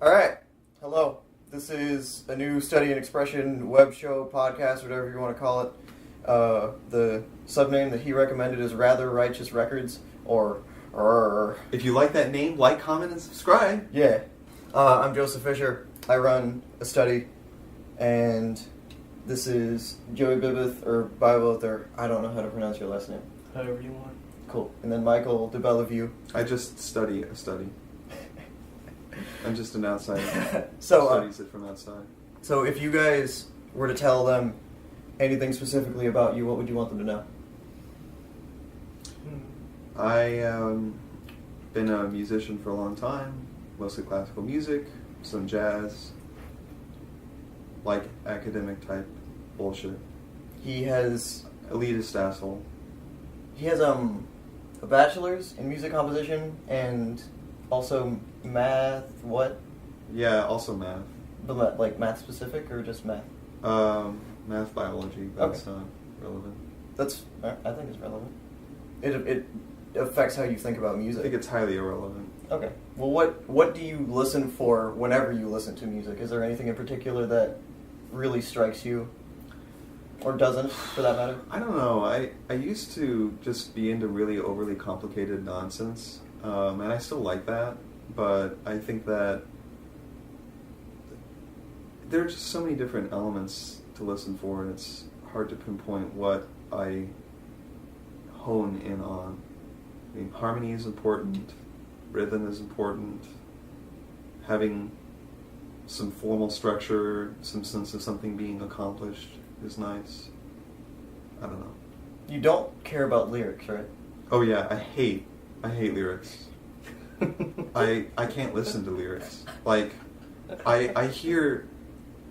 All right. Hello. This is a new study and expression web show, podcast, whatever you want to call it. The subname that he recommended is Rather Righteous Records, or... If you like that name, like, comment, and subscribe. Yeah. I'm Joseph Fisher. I run a study, and this is Joey Bibbith, or Bible, or I don't know how to pronounce your last name. However you want. Cool. And then Michael DeBellevue. I just study a study. I'm just an outsider. Studies it from outside. So if you guys were to tell them anything specifically about you, what would you want them to know? I been a musician for a long time, mostly classical music, some jazz, like academic type bullshit. He has Elitist asshole. He has a bachelor's in music composition and also math. What? Yeah, also math. But like math specific or just math? Math biology. That's not relevant. I think it's relevant. It affects how you think about music. I think it's highly irrelevant. Okay. Well, what do you listen for whenever you listen to music? Is there anything in particular that really strikes you? Or doesn't, for that matter? I don't know. I used to just be into really overly complicated nonsense, and I still like that, but I think that there are just so many different elements to listen for, and it's hard to pinpoint what I hone in on. I mean, harmony is important, rhythm is important, having some formal structure, some sense of something being accomplished is nice. I don't know. You don't care about lyrics, right? Oh yeah, I hate lyrics. I can't listen to lyrics. Like, I hear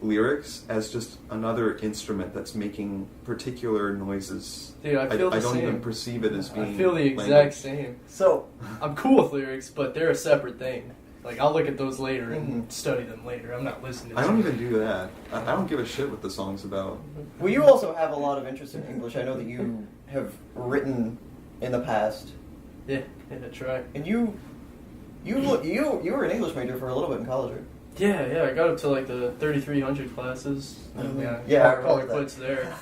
lyrics as just another instrument that's making particular noises. Dude, I feel the don't same. Even perceive it as being I feel the exact language. same. So, I'm cool with lyrics, but they're a separate thing. Like, I'll look at those later and study them later. I'm not listening to them. I don't even do that. I don't give a shit what the song's about. well, you also have a lot of interest in English. I know that you have written in the past. Yeah, that's right. And you were an English major for a little bit in college, right? Yeah, I got up to like the 3,300 classes. And, Yeah, I called remember it that. quits there.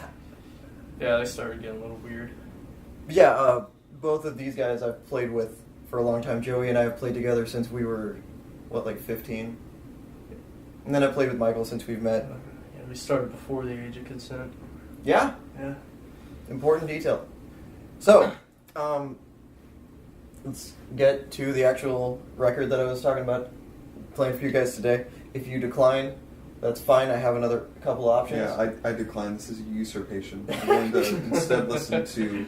Yeah, they started getting a little weird. Yeah, both of these guys I've played with for a long time. Joey and I have played together since we were, 15? And then I played with Michael since we've met. Yeah, we started before the age of consent. Yeah? Yeah. Important detail. So, let's get to the actual record that I was talking about playing for you guys today. If you decline, that's fine. I have another couple options. Yeah, I decline. This is a usurpation. I'm going to instead listen to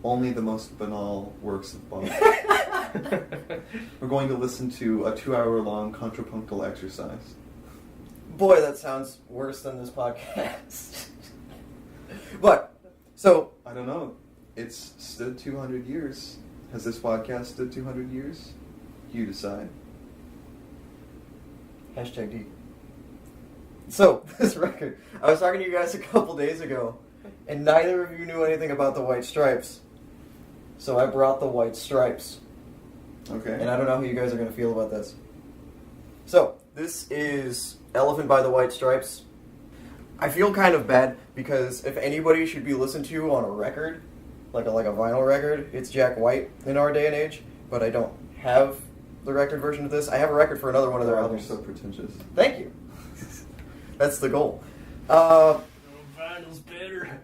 only the most banal works of Bach. We're going to listen to a 2-hour-long contrapuntal exercise. Boy, that sounds worse than this podcast. But, so... I don't know. It's stood 200 years. Has this podcast stood 200 years? You decide. #D. So, this record, I was talking to you guys a couple days ago, and neither of you knew anything about the White Stripes. So I brought the White Stripes. Okay. And I don't know how you guys are going to feel about this. So, this is Elephant by the White Stripes. I feel kind of bad because if anybody should be listened to on a record, like a vinyl record, it's Jack White in our day and age, but I don't have the record version of this. I have a record for another one of their You're albums. so pretentious. Thank you. That's the goal. Vinyl's better.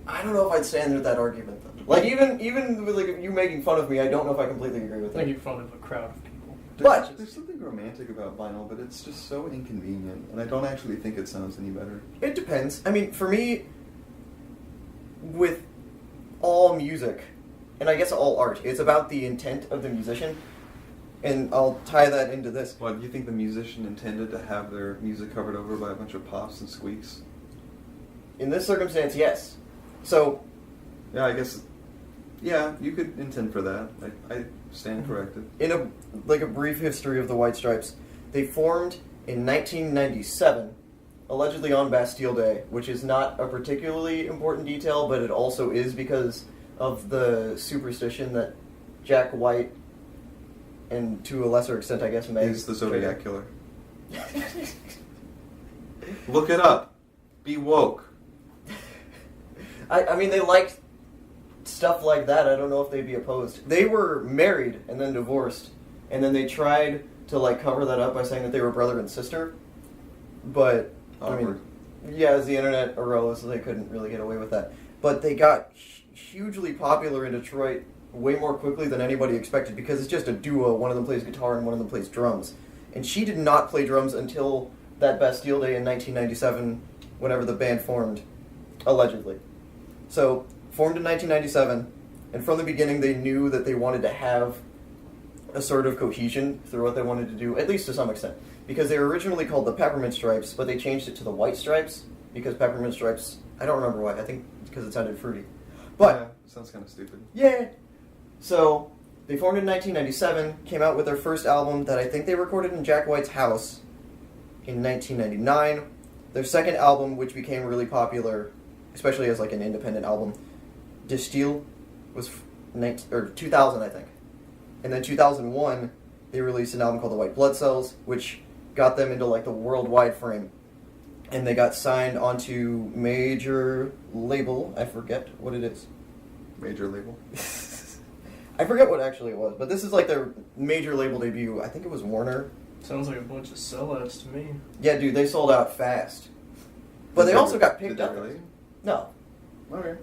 I don't know if I'd stand with that argument, though. Like, even with you making fun of me, I don't know if I completely agree with that. Making fun of a crowd of people. But There's something romantic about vinyl, but it's just so inconvenient, and I don't actually think it sounds any better. it depends. I mean, for me, with all music, and I guess all art, it's about the intent of the musician, and I'll tie that into this. What, do you think the musician intended to have their music covered over by a bunch of pops and squeaks? In this circumstance, yes. So, Yeah, I guess... Yeah, you could intend for that. I stand corrected. in a brief history of the White Stripes, they formed in 1997, allegedly on Bastille Day, which is not a particularly important detail, but it also is because of the superstition that Jack White and to a lesser extent, I guess, Meg. Is the Zodiac Killer. Look it up. Be woke. I mean, they liked stuff like that. I don't know if they'd be opposed. They were married and then divorced, and then they tried to like cover that up by saying that they were brother and sister. But Awkward. I mean, yeah, as the internet arose, they couldn't really get away with that. But they got hugely popular in Detroit way more quickly than anybody expected because it's just a duo. One of them plays guitar and one of them plays drums. And she did not play drums until that Bastille Day in 1997, whenever the band formed, allegedly. So, formed in 1997, and from the beginning they knew that they wanted to have a sort of cohesion through what they wanted to do, at least to some extent. Because they were originally called the Peppermint Stripes, but they changed it to the White Stripes, because Peppermint Stripes, I don't remember why, I think it's because it sounded fruity. But, yeah, sounds kind of stupid. yeah. So, they formed in 1997, came out with their first album that I think they recorded in Jack White's house in 1999. Their second album, which became really popular, especially as like an independent album, Distille, was 2000, I think. And then 2001, they released an album called The White Blood Cells, which got them into like the worldwide frame. And they got signed onto major label, I forget what it is. Major label. I forget what actually it was, but this is like their major label debut. I think it was Warner. Sounds like a bunch of sellouts to me. Yeah, dude, they sold out fast. But they also got picked up. Really? No. Okay.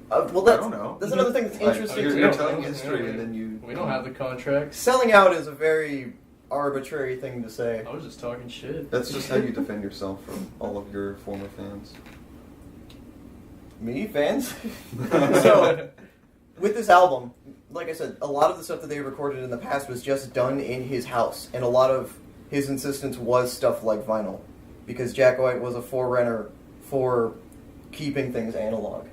Well, I don't know. That's another thing that's interesting to You're know. telling history, and then you... We don't have the contracts. Selling out is a very arbitrary thing to say. I was just talking shit. That's just how you defend yourself from all of your former fans. Me, fans? So, with this album, like I said, a lot of the stuff that they recorded in the past was just done in his house, and a lot of his insistence was stuff like vinyl, because Jack White was a forerunner for keeping things analog.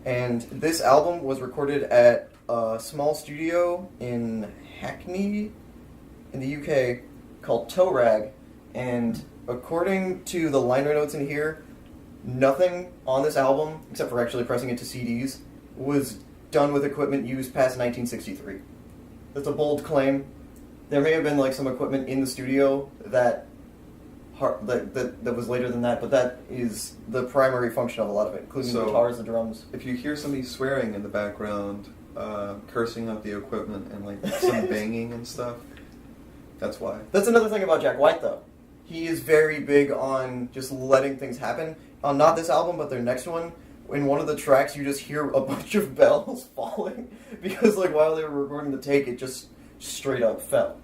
And this album was recorded at a small studio in Hackney, in the UK, called Toe Rag, and according to the liner notes in here, nothing on this album, except for actually pressing it to CDs, was done with equipment used past 1963. That's a bold claim. There may have been like some equipment in the studio that was later than that, but that is the primary function of a lot of it, including the guitars, the drums. If you hear somebody swearing in the background, cursing up the equipment and like some banging and stuff, that's why. That's another thing about Jack White, though. He is very big on just letting things happen. On not this album, but their next one, in one of the tracks, you just hear a bunch of bells falling because, like, while they were recording the take, it just straight up fell.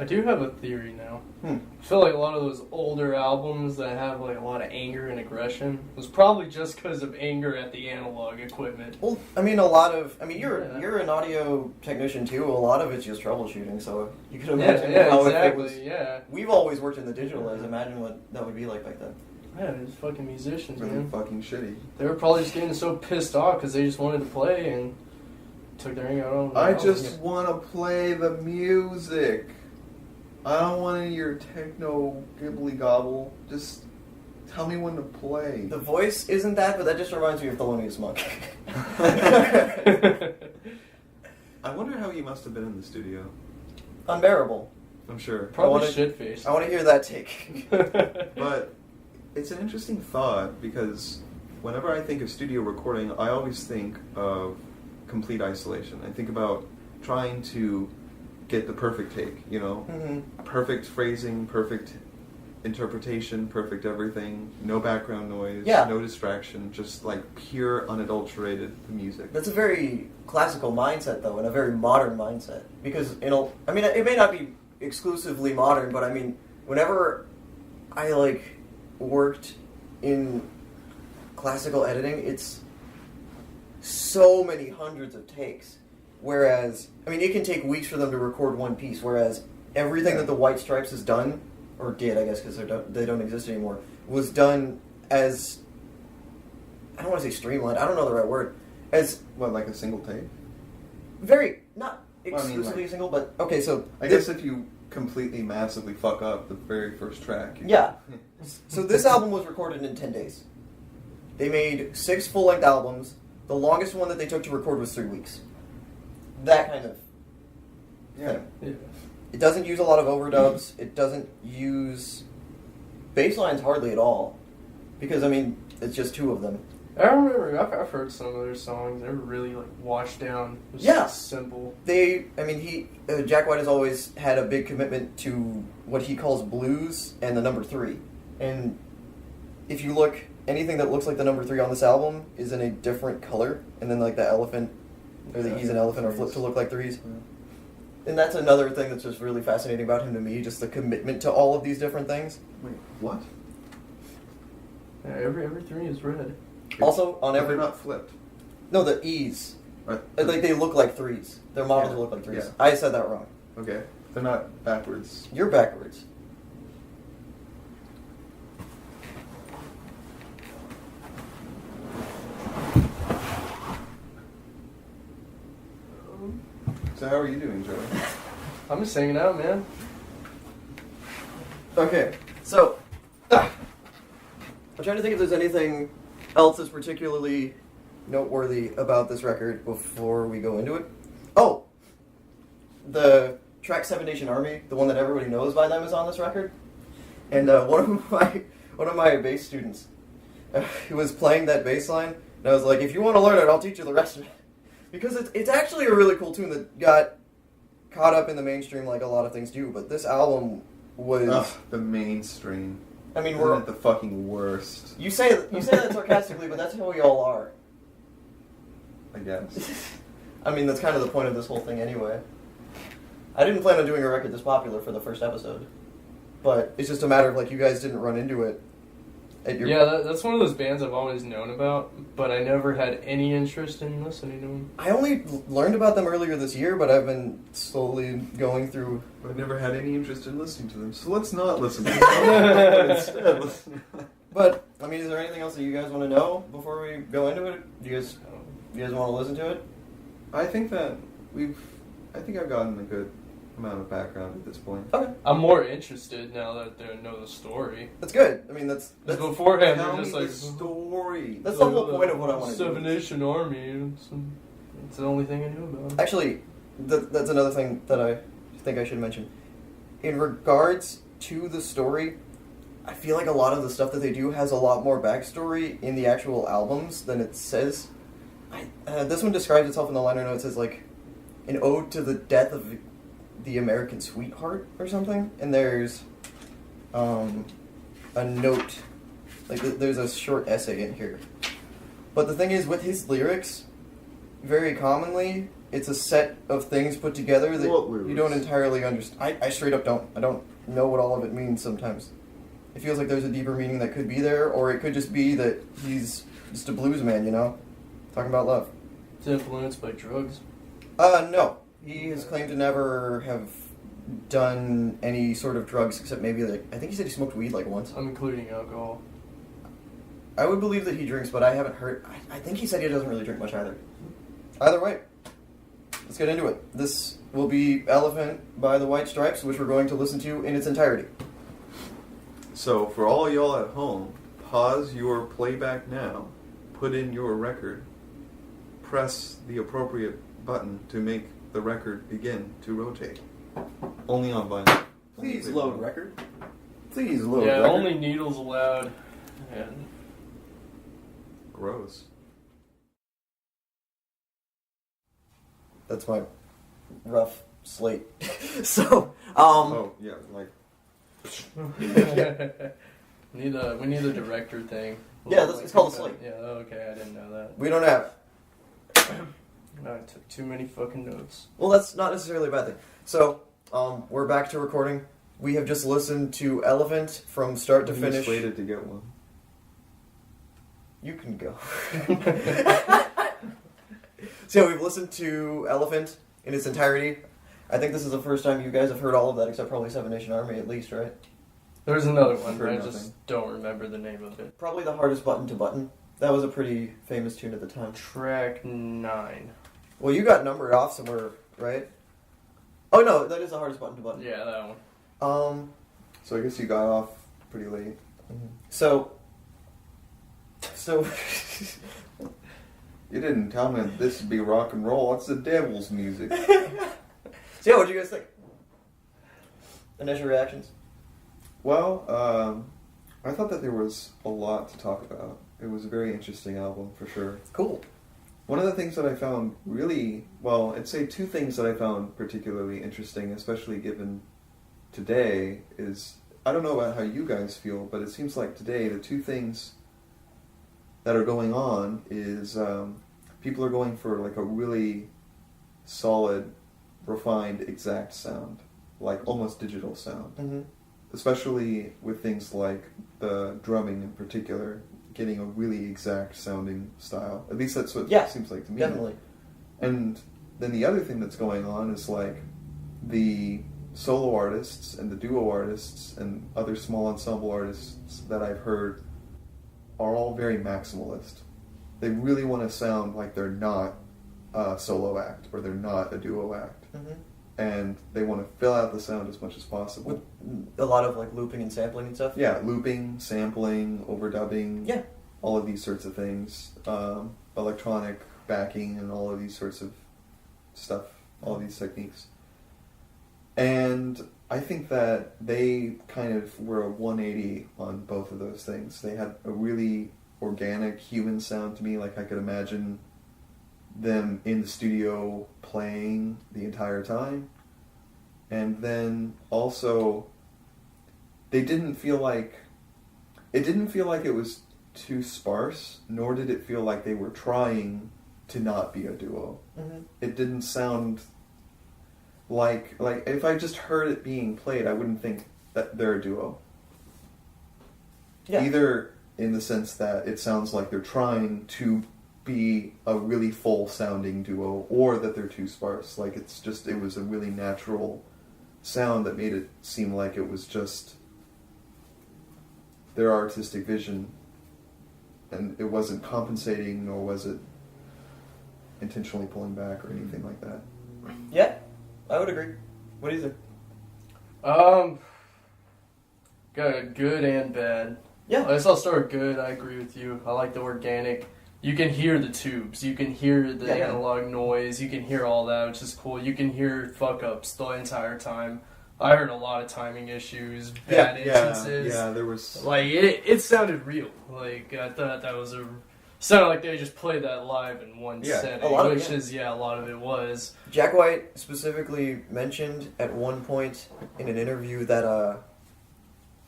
I do have a theory now. Hmm. I feel like a lot of those older albums that have like a lot of anger and aggression was probably just because of anger at the analog equipment. Well, I mean, you're an audio technician too. A lot of it's just troubleshooting, so you can imagine how exactly, if it was. Yeah. We've always worked in the digital age. Imagine what that would be like back then. Yeah, they're just fucking musicians, Really man. fucking shitty. They were probably just getting so pissed off because they just wanted to play and took their anger out on the I album. just want to play the music. I don't want any of your techno gibbly gobble. Just tell me when to play. The voice isn't that, but that just reminds me of Thelonious Monk. I wonder how he must have been in the studio. Unbearable. I'm sure. Probably shit-faced. I want to hear that take. But it's an interesting thought because whenever I think of studio recording, I always think of complete isolation. I think about trying to get the perfect take, you know? Mm-hmm. Perfect phrasing, perfect interpretation, perfect everything, no background noise, Yeah. no distraction, just like pure, unadulterated music. That's a very classical mindset, though, and a very modern mindset. Because, it may not be exclusively modern, but I mean, whenever I, worked in classical editing, it's so many hundreds of takes. Whereas, it can take weeks for them to record one piece, whereas everything that the White Stripes has done, or did, I guess, because they don't exist anymore, was done as, I don't want to say streamlined, I don't know the right word, as... What, like a single take? Very, not exclusively single, but, okay, so... I guess if you completely, massively fuck up the very first track... Yeah. So this album was recorded in 10 days. They made 6 full-length albums. The longest one that they took to record was 3 weeks. That kind of thing. Yeah. It doesn't use a lot of overdubs. It doesn't use bass lines hardly at all. Because, I mean, it's just two of them. I remember, I've heard some of their songs. They were really, like, washed down. It was Yeah. simple. Jack White has always had a big commitment to what he calls blues and the number 3. And if you look, anything that looks like the number 3 on this album is in a different color. And then, like, the elephant, or the E's and elephant are flipped to look like 3s. And that's another thing that's just really fascinating about him to me, just the commitment to all of these different things. Wait, what? Yeah, every 3 is red. Also, on every... They're not flipped. No, the E's. Right. Like, they look like 3s. Their models Yeah. look like 3s. Yeah. I said that wrong. Okay. They're not backwards. You're backwards. So how are you doing, Joey? I'm just hanging out, man. Okay, so... I'm trying to think if there's anything else that's particularly noteworthy about this record before we go into it. Oh! The track Seven Nation Army, the one that everybody knows by them, is on this record. And one of my bass students, he was playing that bass line, and I was like, if you want to learn it, I'll teach you the rest of it. Because it's actually a really cool tune that got caught up in the mainstream like a lot of things do, but this album was... Ugh, the mainstream. I mean, Isn't it the fucking worst? You say that sarcastically, but that's how we all are. I guess. I mean, that's kind of the point of this whole thing anyway. I didn't plan on doing a record this popular for the first episode, but it's just a matter of, like, you guys didn't run into it at your... Yeah, that's one of those bands I've always known about, but I never had any interest in listening to them. I only learned about them earlier this year, but I've been slowly going through... I never had any interest in listening to them, so let's not listen to them. Instead, listen. But, I mean, is there anything else that you guys want to know before we go into it? Do you guys want to listen to it? I think I've gotten a good amount of background at this point. Okay. I'm more interested now that they know the story. That's good. I mean, that's Because beforehand, Tell they're me just the like... story. That's the whole point of what I want to do. Seven Nation Army. It's the only thing I knew about. Actually, that's another thing that I think I should mention. In regards to the story, I feel like a lot of the stuff that they do has a lot more backstory in the actual albums than it says. This one describes itself in the liner notes as like an ode to the death of the American sweetheart or something. And there's a note, like there's a short essay in here. But the thing is, with his lyrics, very commonly, it's a set of things put together that you don't entirely understand. I straight up don't. I don't know what all of it means sometimes. It feels like there's a deeper meaning that could be there, or it could just be that he's just a blues man, you know? Talking about love. It's influenced by drugs. No. He has claimed to never have done any sort of drugs except maybe, like, I think he said he smoked weed, like, once. I'm including alcohol. I would believe that he drinks, but I haven't heard... I think he said he doesn't really drink much either. Either way, let's get into it. This will be Elephant by the White Stripes, which we're going to listen to in its entirety. So, for all y'all at home, pause your playback now, put in your record, press the appropriate button to make the record begin to rotate. Only on vinyl. Please load record. Please load Yeah, record. only needles allowed. And Gross. That's my rough slate. So, Oh, yeah, like... we need the director thing. Yeah, it's called a slate. Yeah, okay, I didn't know that. we don't have... I took too many fucking notes. Well, that's not necessarily a bad thing. So, we're back to recording. We have just listened to Elephant from start to finish. I'm slated to get one. You can go. So we've listened to Elephant in its entirety. I think this is the first time you guys have heard all of that, except probably Seven Nation Army at least, right? There's another one, For but I nothing. just don't remember the name of it. Probably the hardest button to button. That was a pretty famous tune at the time. Track 9. Well, you got numbered off somewhere, right? Oh no, that is the hardest button to button. Yeah, that one. So I guess you got off pretty late. So You didn't tell me this would be rock and roll. It's the devil's music. So yeah, what do you guys think? Initial reactions? Well, I thought that there was a lot to talk about. It was a very interesting album, for sure. Cool. One of the things that I found really, well, I'd say two things that I found particularly interesting, especially given today, is, I don't know about how you guys feel, but it seems like today the two things that are going on is people are going for like a really solid, refined, exact sound, like almost digital sound. Mm-hmm. Especially with things like the drumming in particular, getting a really exact sounding style. At least that's what it seems like to me. Definitely. And then the other thing that's going on is like the solo artists and the duo artists and other small ensemble artists that I've heard are all very maximalist. They really want to sound like they're not a solo act or they're not a duo act. Mm-hmm. And they want to fill out the sound as much as possible. With a lot of like looping and sampling and stuff? Yeah, looping, sampling, overdubbing. Yeah. All of these sorts of things. Electronic backing and all of these sorts of stuff. All of these techniques. And I think that they kind of were a 180 on both of those things. They had a really organic human sound to me. Like I could imagine them in the studio playing the entire time. And then also it didn't feel like it was too sparse, nor did it feel like they were trying to not be a duo. Mm-hmm. It didn't sound like if I just heard it being played, I wouldn't think that they're a duo. Yeah. Either in the sense that it sounds like they're trying to be a really full sounding duo, or that they're too sparse. Like it was a really natural sound that made it seem like it was just their artistic vision, and it wasn't compensating, nor was it intentionally pulling back or anything like that. Yeah, I would agree. What do you think? Good and bad. Yeah. I guess I'll start with good. I agree with you. I like the organic. You can hear the tubes. You can hear the analog noise. You can hear all that, which is cool. You can hear fuck-ups the entire time. I heard a lot of timing issues, bad instances. Yeah, there was... Like, it sounded real. Like, I thought that was sounded like they just played that live in one setting, a lot of it was. Jack White specifically mentioned at one point in an interview that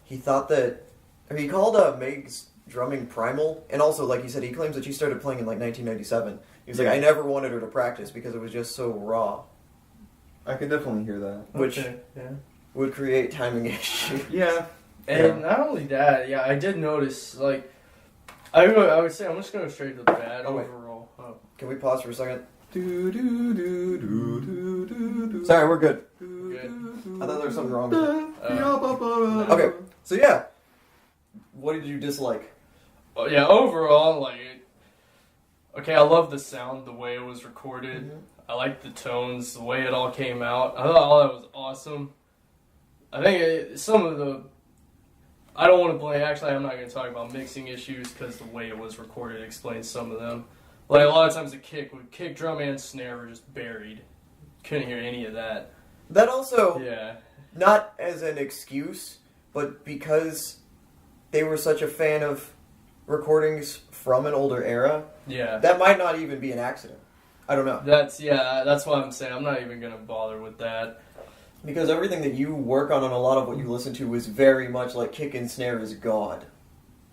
he thought that... Or he called Meg's drumming primal, and also, like he said, he claims that she started playing in like 1997. He was like, I never wanted her to practice because it was just so raw. I can definitely hear that. Which would create timing issues. Yeah. And not only that, I did notice, like, I would say I'm just going to go straight to the bad overall. Oh. Can we pause for a second? Do. Sorry, we're good. Good. I thought there was something wrong with it. No. Okay, so yeah. What did you dislike? Oh, yeah, overall, like, okay, I love the sound, the way it was recorded. Mm-hmm. I like the tones, the way it all came out. I thought all that was awesome. I think some of the... I don't want to blame... Actually, I'm not going to talk about mixing issues because the way it was recorded explains some of them. Like, a lot of times the kick, drum, and snare were just buried. Couldn't hear any of that. That also... Yeah. Not as an excuse, but because they were such a fan of recordings from an older era, that might not even be an accident. I don't know. That's why I'm saying I'm not even going to bother with that. Because everything that you work on a lot of what you listen to is very much like kick and snare is God.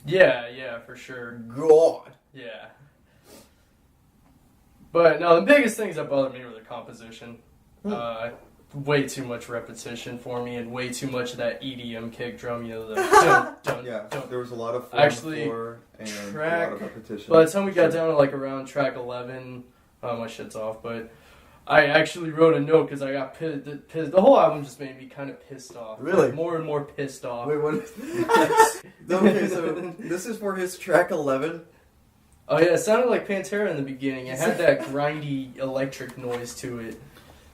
Yeah, for sure. God. Yeah. But no, the biggest things that bothered me were the composition. Way too much repetition for me, and way too much of that EDM kick drum. The dun. There was a lot of floor and track, a lot of repetition. By the time we got down to like around track 11, my shit's off. But I actually wrote a note because I got pissed. The whole album just made me kind of pissed off. Really? Like, more and more pissed off. Wait, what? Okay, so this is for his track 11. Oh yeah, it sounded like Pantera in the beginning. It had that grindy electric noise to it.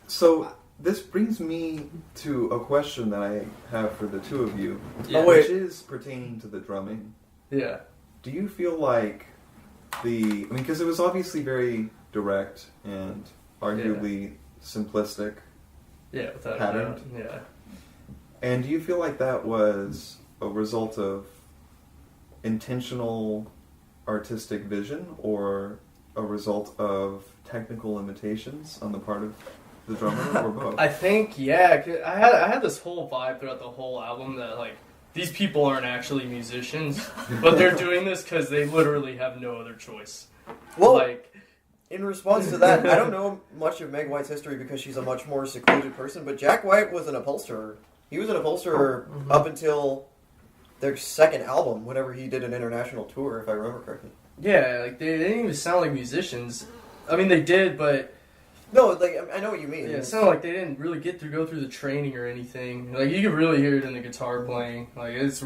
So this brings me to a question that I have for the two of you, which is pertaining to the drumming. Yeah. Do you feel like because it was obviously very direct and arguably simplistic, Yeah, without patterned. a doubt. Yeah. And do you feel like that was a result of intentional artistic vision or a result of technical limitations on the part of the drummer, or both? I think, yeah. 'Cause I had this whole vibe throughout the whole album that, like, these people aren't actually musicians, but they're doing this because they literally have no other choice. Well, Like, in response to that, I don't know much of Meg White's history because she's a much more secluded person, but Jack White was an upholsterer. He was an upholsterer up until their second album, whenever he did an international tour, if I remember correctly. yeah, like, they didn't even sound like musicians. I mean, they did, but... No, like, I know what you mean. Yeah, it sounded like they didn't really go through the training or anything. Like, you could really hear it in the guitar playing. Like, it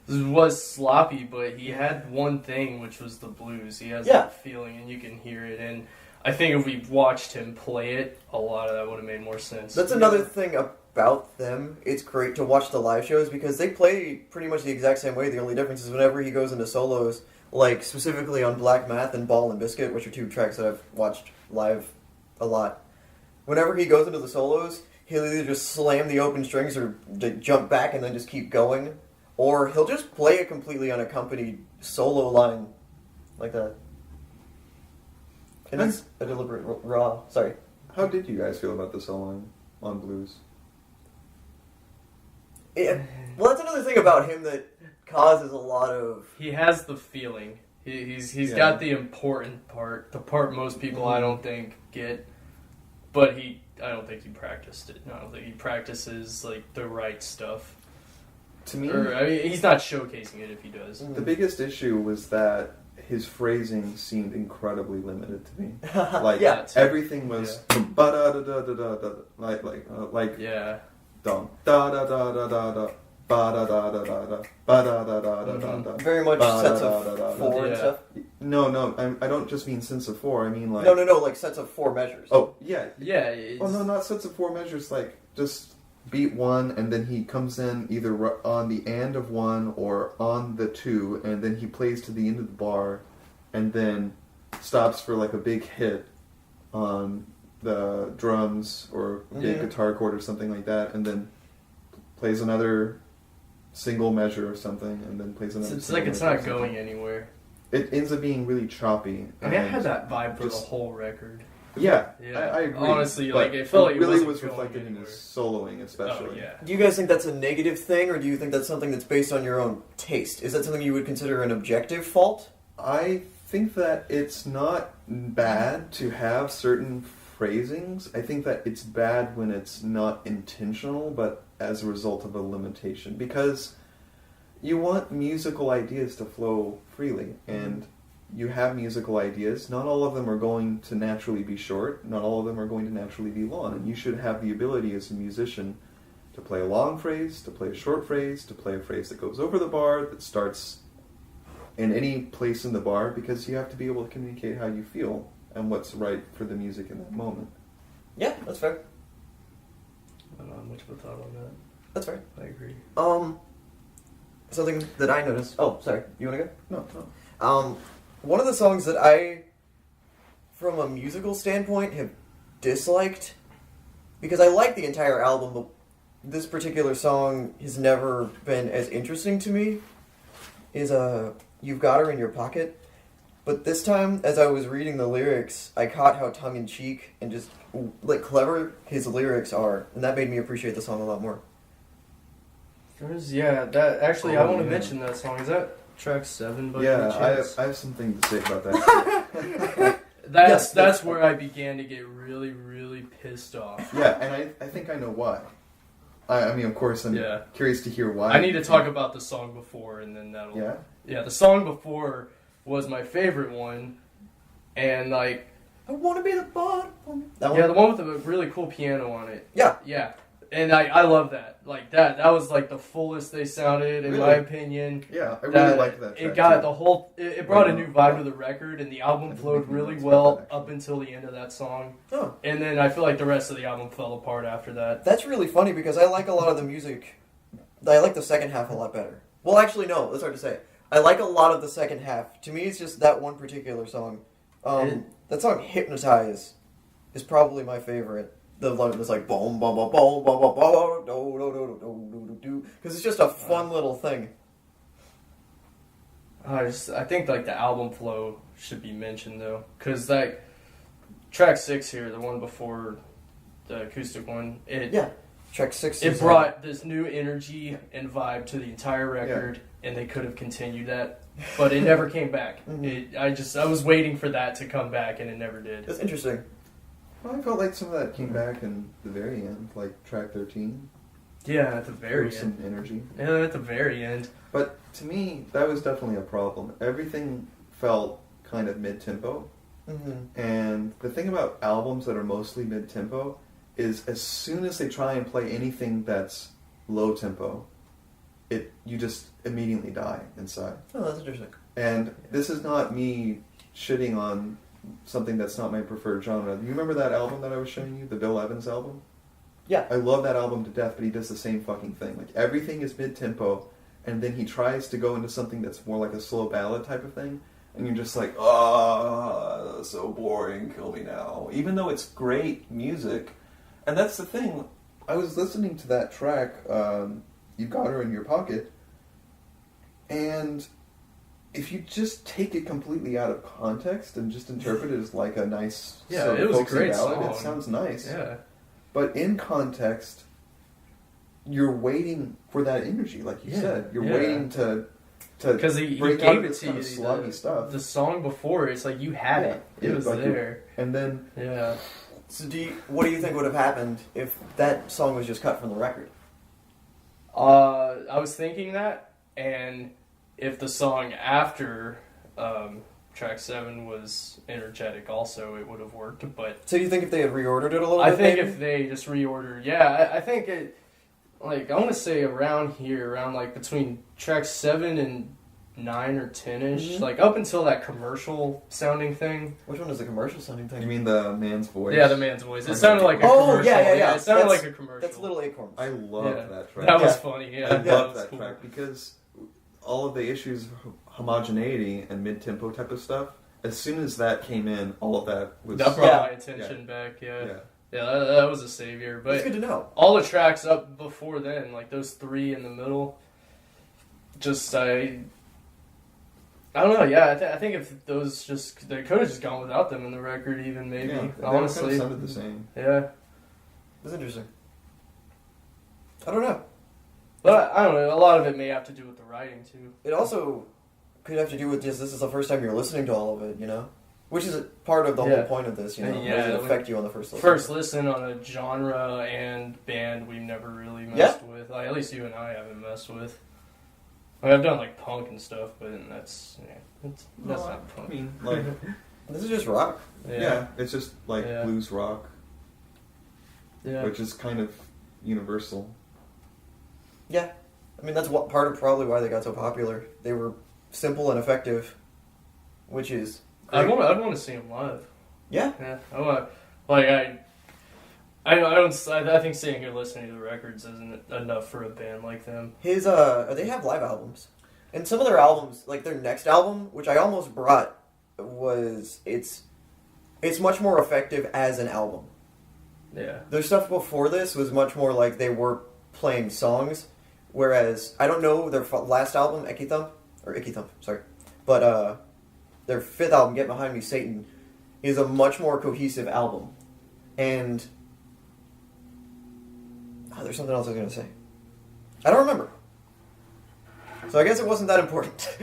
was sloppy, but he had one thing, which was the blues. He has that feeling, and you can hear it. And I think if we watched him play it, a lot of that would have made more sense. That's another thing about them. It's great to watch the live shows because they play pretty much the exact same way. The only difference is whenever he goes into solos, like specifically on Black Math and Ball and Biscuit, which are two tracks that I've watched live a lot. Whenever he goes into the solos, he'll either just slam the open strings or jump back and then just keep going, or he'll just play a completely unaccompanied solo line like that. And it's a deliberate raw. Sorry. How did you guys feel about the soloing on blues? Well, that's another thing about him that causes a lot of... He has the feeling. He's got the important part, the part most people I don't think get, but I don't think he practiced it. I don't think he practices like the right stuff. To me, I mean, he's not showcasing it if he does. the biggest issue was that his phrasing seemed incredibly limited to me. Like everything was ba da da da da da, like yeah, dum da da da da da da. Ba da da da da da ba da da da da da da. Very much sets of four and stuff. No, I don't just mean sets of four. I mean like no, like sets of four measures. Oh yeah. It's... Oh no, not sets of four measures. Like just beat one, and then he comes in either on the end of one or on the two, and then he plays to the end of the bar, and then stops for like a big hit on the drums or big guitar chord or something like that, and then plays another single measure or something, and then plays another. It's like it's not going anywhere. It ends up being really choppy. I mean, I had that vibe for the whole record. Yeah, I agree. Honestly, like it felt like it really was reflected in his soloing, especially. Oh, yeah. Do you guys think that's a negative thing, or do you think that's something that's based on your own taste? Is that something you would consider an objective fault? I think that it's not bad to have certain phrasings. I think that it's bad when it's not intentional, but as a result of a limitation, because you want musical ideas to flow freely, and you have musical ideas. Not all of them are going to naturally be short, not all of them are going to naturally be long, and you should have the ability as a musician to play a long phrase, to play a short phrase, to play a phrase that goes over the bar, that starts in any place in the bar, because you have to be able to communicate how you feel and what's right for the music in that moment. Yeah, that's fair. I don't have much of a thought on that. That's fair. I agree. Something that I noticed. Oh, sorry. You want to go? No. One of the songs that I, from a musical standpoint, have disliked, because I like the entire album, but this particular song has never been as interesting to me, is You've Got Her in Your Pocket. But this time, as I was reading the lyrics, I caught how tongue-in-cheek and just, like, clever his lyrics are, and that made me appreciate the song a lot more. That actually, I want to mention that song. Is that track 7 by any chance? I have something to say about that. That's where I began to get really, really pissed off. Yeah, and I think I know why. I mean, of course, I'm curious to hear why. I need to talk about the song before, and then that'll... Yeah? Yeah, the song before was my favorite one, and, like... I want to be the bottom. That one? Yeah, the one with the really cool piano on it. Yeah. Yeah. And I love that. Like, that was, like, the fullest they sounded, in my opinion. Yeah, I really liked that track, It got too. the whole... It brought a new vibe to the record, and the album flowed really well up until the end of that song. Oh. And then I feel like the rest of the album fell apart after that. That's really funny, because I like a lot of the music... I like the second half a lot better. Well, actually, no. That's hard to say. I like a lot of the second half. To me, it's just that one particular song. That song, Hypnotize, is probably my favorite. the line that's like boom, boom, boom, boom, boom, boom, boom, do, do, do, do, do, do, because it's just a fun little thing. I think like the album flow should be mentioned though, because like track 6 here, the one before the acoustic one, Track 6. It brought this new energy and vibe to the entire record, and they could have continued that, but it never came back. I was waiting for that to come back, and it never did. That's interesting. Well, I felt like some of that came back in the very end, like track 13. Yeah, at the very end. Some energy. Yeah, at the very end. But to me, that was definitely a problem. Everything felt kind of mid-tempo. And the thing about albums that are mostly mid-tempo is as soon as they try and play anything that's low-tempo, you just immediately die inside. Oh, that's interesting. And this is not me shitting on something that's not my preferred genre. You remember that album that I was showing you, the Bill Evans album? Yeah. I love that album to death, but he does the same fucking thing. Like, everything is mid-tempo, and then he tries to go into something that's more like a slow ballad type of thing, and you're just like, oh, so boring, kill me now. Even though it's great music. And that's the thing. I was listening to that track, You Got Her in Your Pocket, and if you just take it completely out of context and just interpret it as like a nice it was a great ballad, song. it sounds nice. Yeah. But in context, you're waiting for that energy, like you said. You're waiting to because he break gave out of it this to kind you. of sluggy stuff. The song before, it's like you had it. It was like there. And then Yeah. So what do you think would have happened if that song was just cut from the record? I was thinking that, and if the song after track 7 was energetic also, it would have worked, but... So you think if they had reordered it a little bit? I think maybe? if they just reordered... Yeah, I think it... Like, I want to say around here, around, like, between track 7 and 9 or 10-ish, like, up until that commercial-sounding thing. Which one is the commercial-sounding thing? you mean the man's voice? Yeah, the man's voice. It sounded like a commercial. Yeah. It sounded like a commercial. That's Little Acorns. I love that track. That was funny, yeah. I love was that cool. track because all of the issues of homogeneity and mid-tempo type of stuff, as soon as that came in, all of that was... That brought my attention back, Yeah. Yeah, that was a savior. But That's good to know. all the tracks up before then, like those 3 in the middle, just I don't know. Yeah, I think if those they could have just gone without them in the record, even maybe. Yeah, honestly, they kind of sounded the same. Yeah, That's interesting. I don't know. but I don't know. A lot of it may have to do with the writing too. It also could have to do with just this is the first time you're listening to all of it, you know? Which is part of the whole point of this, you know? Yeah, Does it affect you on the first listen? First listen on a genre and band we've never really messed with. Like, at least you and I haven't messed with. Like, I've done like punk and stuff, but that's not punk. I mean, like, This is just rock. yeah, it's just like blues rock, Yeah. which is kind of universal. Yeah. I mean, that's part of probably why they got so popular. They were simple and effective, which is great. I'd want to see him live. Yeah. Yeah, I want. Like I think sitting here listening to the records isn't enough for a band like them. They have live albums. And some of their albums, like their next album, which I almost brought, it's much more effective as an album. Yeah. Their stuff before this was much more like they were playing songs, whereas, I don't know, their last album, Icky Thump, sorry, but their 5th album, Get Behind Me, Satan, is a much more cohesive album. And there's something else I was going to say. I don't remember. So I guess it wasn't that important.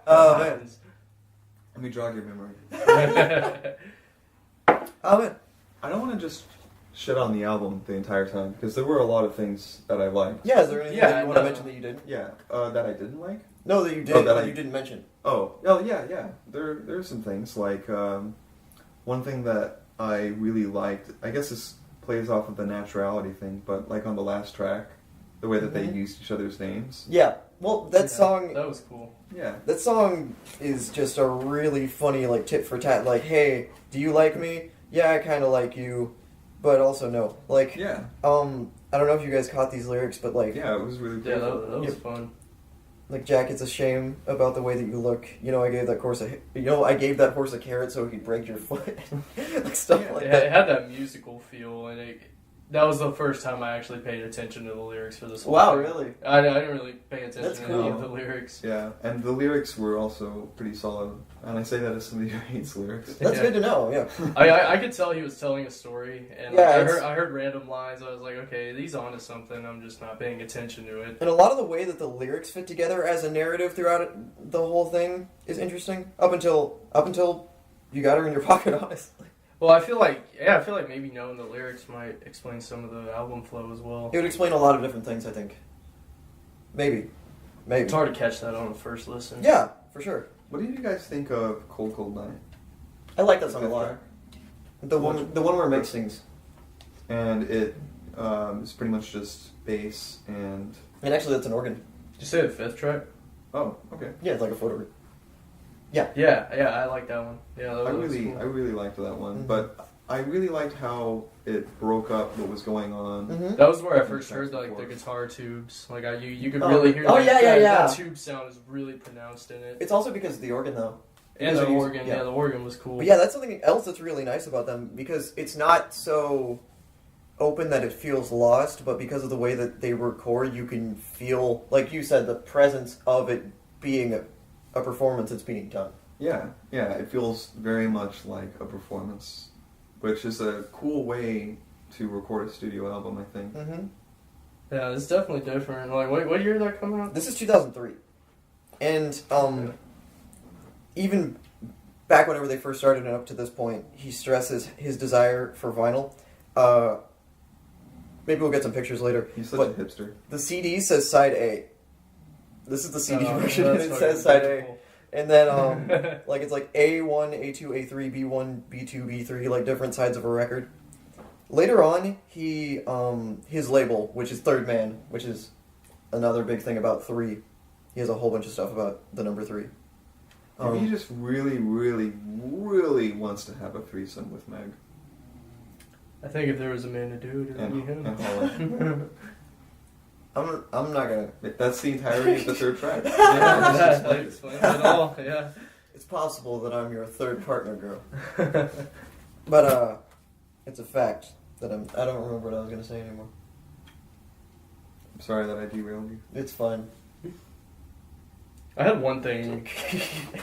Oh, man. Let me jog your memory. Oh, man. I don't want to just shit on the album the entire time, because there were a lot of things that I liked. Yeah, is there anything that you want to mention that you didn't? Yeah, that I didn't like? No, that you did, that you didn't mention. Yeah. There's some things, like, one thing that I really liked, I guess this plays off of the naturality thing, but like on the last track, the way that they used each other's names. Yeah, well, that song... That was cool. Yeah. That song is just a really funny, like, tit for tat, like, hey, do you like me? Yeah, I kind of like you, but also no. Like, I don't know if you guys caught these lyrics, but like... Yeah, it was really cool. Yeah, that was fun. Like, Jack, it's a shame about the way that you look. I gave that horse a carrot so he'd break your foot. Like, stuff like that. It had that musical feel, and that was the first time I actually paid attention to the lyrics for this whole Wow, thing. really? I didn't really pay attention That's to cool. any of the lyrics. Yeah, and the lyrics were also pretty solid. And I say that as somebody who hates lyrics. That's good to know, yeah. I could tell he was telling a story, and Yeah, I heard random lines. I was like, okay, he's onto something. I'm just not paying attention to it. And a lot of the way that the lyrics fit together as a narrative throughout the whole thing is interesting. Up until you got her in your pocket, honestly. Well, I feel like maybe knowing the lyrics might explain some of the album flow as well. It would explain a lot of different things, I think. Maybe. It's hard to catch that on the first listen. Yeah, for sure. What do you guys think of Cold Cold Night? I like that song a lot. The one where Meg sings. And it is pretty much just bass and... And actually, that's an organ. Did you say the fifth track? Oh, okay. Yeah, it's like a photo. Yeah, I like that one. Yeah, that I was really, cool. I really liked that one, Mm-hmm. but I really liked how it broke up what was going on. Mm-hmm. That was where I first Tracks heard like the before. guitar tubes. Like you could really hear. Oh, that, yeah. That tube sound is really pronounced in it. It's also because of the organ, though. And the Because organ, the organ was cool. But yeah, that's something else that's really nice about them, because it's not so open that it feels lost, but because of the way that they record, you can feel, like you said, the presence of it being a performance that's being done. Yeah, it feels very much like a performance, which is a cool way to record a studio album, I think. Mm-hmm. Yeah, it's definitely different. Like, what year did that come out? This is 2003. And even back whenever they first started and up to this point, he stresses his desire for vinyl. Maybe we'll get some pictures later. He's such But a hipster. the CD says side A. This is the CD version, and that's it fucking says side A. beautiful. And then, like, it's like A1, A2, A3, B1, B2, B3, like different sides of a record. Later on, his label, which is Third Man, which is another big thing about 3. He has a whole bunch of stuff about the number 3. Maybe he just really, really, really wants to have a threesome with Meg. I think if there was a man to do it, it would be him. And Holland. I'm not gonna... That's the entirety of the third track. Yeah, that explains it all. Yeah. It's possible that I'm your third partner, girl. But, it's a fact that I don't remember what I was gonna say anymore. I'm sorry that I derailed you. It's fine. I had one thing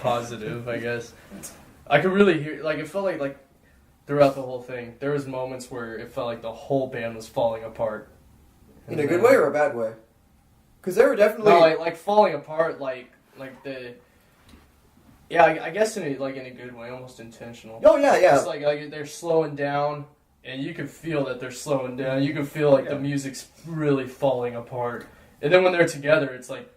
positive, I guess. I could really hear, like, it felt like throughout the whole thing, there was moments where it felt like the whole band was falling apart. In a good way or a bad way? Because they were definitely... No, like falling apart, like the... Yeah, I guess in a good way, almost intentional. Oh, yeah. It's like they're slowing down, and you can feel that they're slowing down. You can feel like the music's really falling apart. And then when they're together, it's like,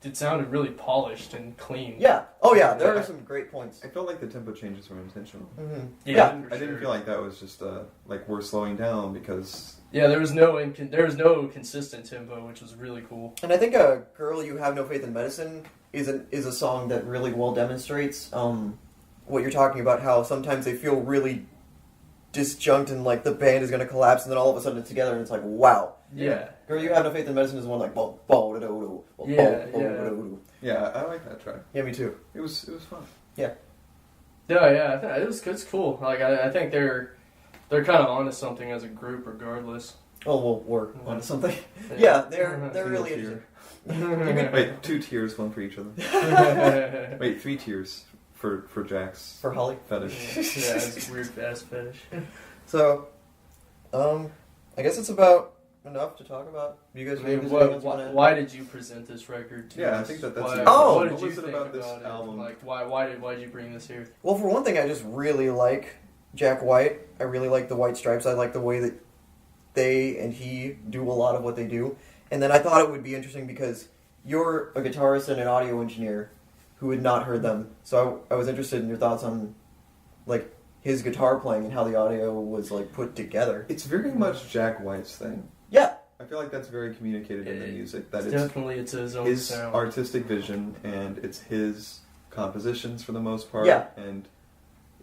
it sounded really polished and clean. Yeah. Oh, yeah. There are some great points. I felt like the tempo changes were intentional. Mm-hmm. Yeah, I didn't feel like that was just like we're slowing down because... Yeah, there was no consistent tempo, which was really cool. And I think Girl, You Have No Faith in Medicine is a song that really well demonstrates what you're talking about, how sometimes they feel really disjunct and like the band is going to collapse, and then all of a sudden it's together and it's like, wow. Yeah. Girl, You Have No Faith in Medicine is one like, bo, bo, da, do, do, Yeah. Yeah, I like that track. Yeah, me too. It was fun. Yeah, I think it's cool. Like, I think they're kind of onto something as a group, regardless. Oh, we'll work on something. Yeah, they're Single really tier. interesting. Wait, 2 tiers, one for each other. Wait, 3 tiers for Jack's For Holly. fetish. Yeah, it's a weird ass fetish. So, I guess it's about enough to talk about. You guys I mean, anything else you wanna- why did you present this record to Yeah, us? I think that's Why, it. Oh! what did What you was it think about this it? album? Like, why did you bring this here? Well, for one thing, I just really like Jack White. I really like the White Stripes. I like the way that they and he do a lot of what they do. And then I thought it would be interesting because you're a guitarist and an audio engineer who had not heard them. So I was interested in your thoughts on, like, his guitar playing and how the audio was, like, put together. It's very much Jack White's thing. Yeah. I feel like that's very communicated in the music. That It's his own his sound. artistic vision and it's his compositions for the most part. Yeah. And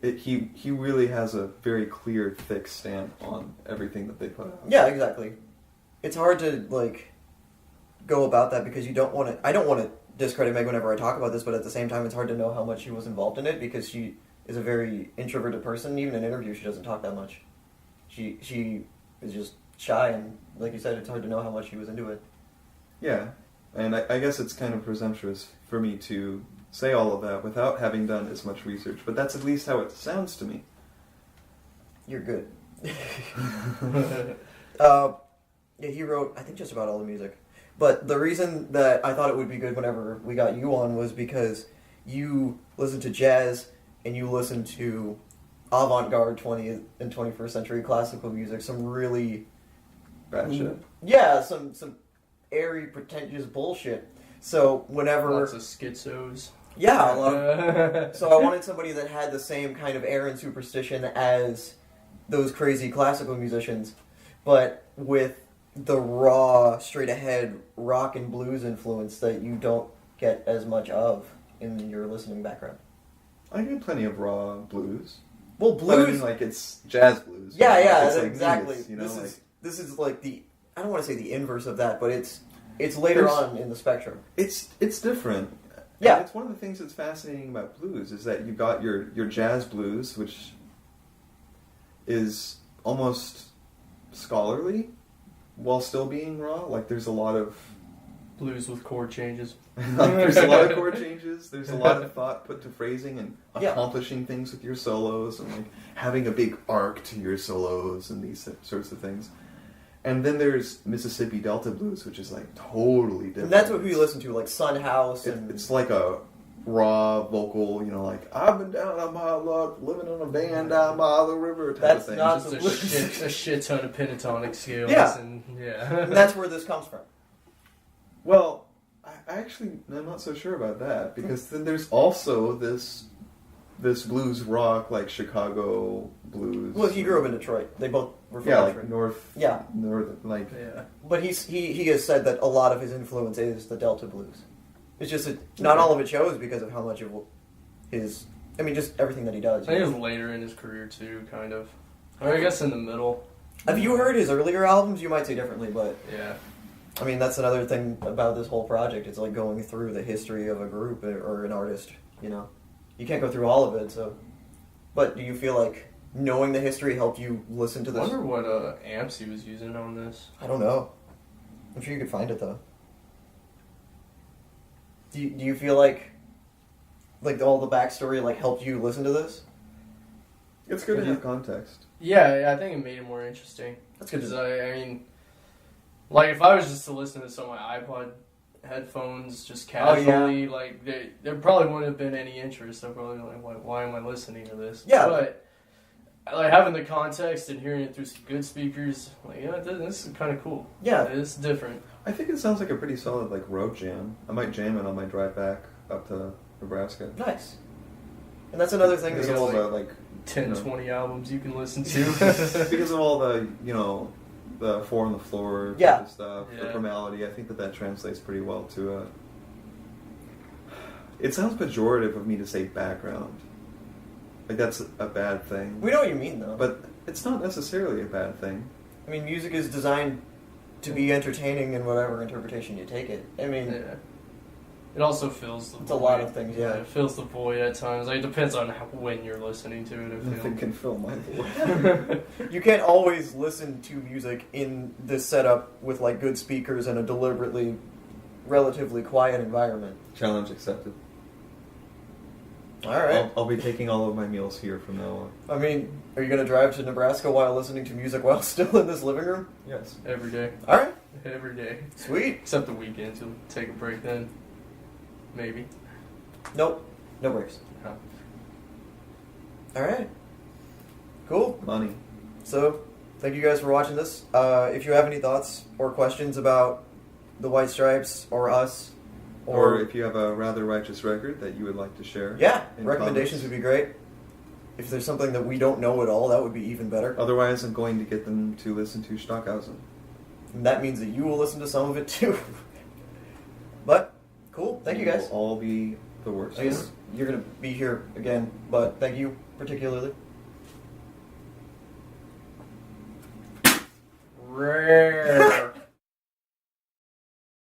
he really has a very clear, thick stamp on everything that they put out. Yeah, exactly. It's hard to, like, go about that because you don't want to. I don't want to discredit Meg whenever I talk about this, but at the same time, it's hard to know how much she was involved in it because she is a very introverted person. Even in interviews, she doesn't talk that much. She is just shy, and like you said, it's hard to know how much she was into it. Yeah, and I guess it's kind of presumptuous for me to say all of that without having done as much research, but that's at least how it sounds to me. You're good. Yeah, he wrote, I think, just about all the music. But the reason that I thought it would be good whenever we got you on was because you listen to jazz and you listen to avant-garde 20th and 21st century classical music, some really... Bad shit. Yeah, some airy, pretentious bullshit. So whenever... Lots of schizos. Yeah, so I wanted somebody that had the same kind of air and superstition as those crazy classical musicians, but with the raw, straight-ahead rock and blues influence that you don't get as much of in your listening background. I get plenty of raw blues. Well, blues... But I mean, like, it's jazz blues. Yeah, right? yeah, It's like exactly. Venus, you know, This is like the... I don't want to say the inverse of that, but it's later on in the spectrum. It's different. Yeah. And it's one of the things that's fascinating about blues is that you got your jazz blues, which is almost scholarly while still being raw. Like, there's a lot of... Blues with chord changes. There's a lot of chord changes. There's a lot of thought put to phrasing and Yeah. accomplishing things with your solos and like having a big arc to your solos and these sorts of things. And then there's Mississippi Delta blues, which is like totally different. And that's what we listen to, like Sun House and... It's like a raw vocal, you know, like, I've been down on my luck, living in a van down by the river type That's of thing. not Just a shit ton of pentatonic scales. Yeah. And And that's where this comes from. Well, I'm not so sure about that, because then there's also this blues rock, like Chicago blues. Well, he grew up in Detroit. They both were from Yeah, Detroit. like north, like... yeah. But he has said that a lot of his influence is the Delta blues. It's just that not all of it shows because of how much of his... I mean, just everything that he does. I think it was later in his career, too, kind of. Or I guess in the middle. Have you heard his earlier albums? You might say differently, but... Yeah. I mean, that's another thing about this whole project. It's like going through the history of a group or an artist, you know? You can't go through all of it, so... But do you feel like knowing the history helped you listen to I this? wonder what amps he was using on this. I don't know. I'm sure you could find it, though. Do you feel like all the backstory like helped you listen to this? It's good to have context. Yeah, I think it made it more interesting. That's good. Because, I mean, like, if I was just to listen to this on my iPod headphones just casually, like, there probably wouldn't have been any interest. I'd probably be like, why am I listening to this? Yeah. But, like, having the context and hearing it through some good speakers, like, yeah, this is kind of cool. Yeah. It's different. I think it sounds like a pretty solid, like, road jam. I might jam it on my drive back up to Nebraska. Nice. And that's another thing. Because That's of all like, the, like... 10, you know, 20 albums you can listen to. because of all the, you know, the four on the floor type Yeah. of stuff, the Yeah. formality, I think that translates pretty well to it sounds pejorative of me to say background. Like, that's a bad thing. we know what you mean, though. But it's not necessarily a bad thing. I mean, music is designed to be entertaining in whatever interpretation you take it. I mean, Yeah. It also fills the void. It's a lot of things, yeah. It fills the void at times. Like, it depends on when you're listening to it. I feel. Nothing can fill my void. you can't always listen to music in this setup with like good speakers and a deliberately, relatively quiet environment. Challenge accepted. All right. I'll be taking all of my meals here from now on. I mean, are you going to drive to Nebraska while listening to music while still in this living room? Yes. Every day. All right. Every day. Sweet. Except the weekends. You'll take a break then. Maybe. Nope. No breaks. Huh. All right. Cool. Money. So, thank you guys for watching this. If you have any thoughts or questions about the White Stripes or us, Or if you have a rather righteous record that you would like to share. yeah, in recommendations comments. would be great. If there's something that we don't know at all, that would be even better. Otherwise, I'm going to get them to listen to Stockhausen. And that means that you will listen to some of it too. But, cool. Thank you guys. We'll all be the worst. I guess you're going to be here again, but thank you particularly. Rare.